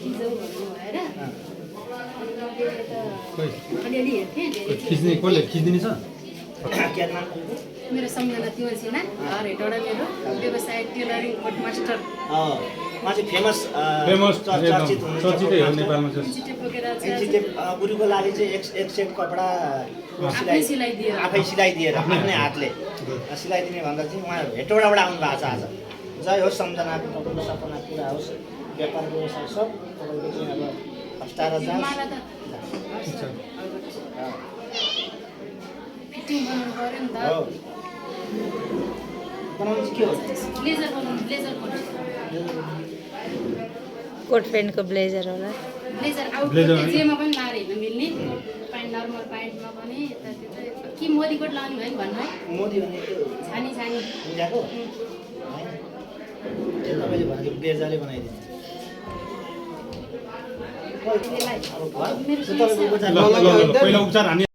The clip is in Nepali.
खिचौ भन्नु भएर अलिअलि हेर्थेँ खिच्ने कसले खिचिदिने छ मेरो सम्झना त्यो सिना घर हेटौँडा मेरो व्यवसाय टेलरिङ कोट मास्टर फेमस चर्चित चर्चितै हो नेपालमा चाहिँ छिटे बोकेर गुरुको लागि चाहिँ एक सेट कपडा आफै सिलाइदिएर आफै सिलाइदिएर आफ्नै हातले सिलाइदिने भन्दा चाहिँ उहाँ हेटौँडाबाट आउनु भएको छ आज जय होस् सम्झनाको तपाईँको सपना पुरा होस् व्यापार व्यवसाय सब तपाईँको चाहिँ अब हस्ताएर जाओस् मलाई त फिटिङ बनाउनु पर्यो नि त हो बनाउनु चाहिँ के हो ब्लेजर बनाउनु ब्लेजर कोट प्यान्टको ब्लेजर होला ब्लेजर आउट जेमा पनि लाएर हिँड्न मिल्ने प्यान्ट नर्मल प्यान्टमा पनि यतात्यता के मोदी कोट लाउने भयो नि भन्नु है मोदी भन्ने त्यो छानी छानी इन्डियाको होइन त्यो तपाईँले भनेको ब्लेजरले बनाइदिन्छ त्यसलाई अब घर मेरो तपाईँको ल ल ल पहिला उपचार हामी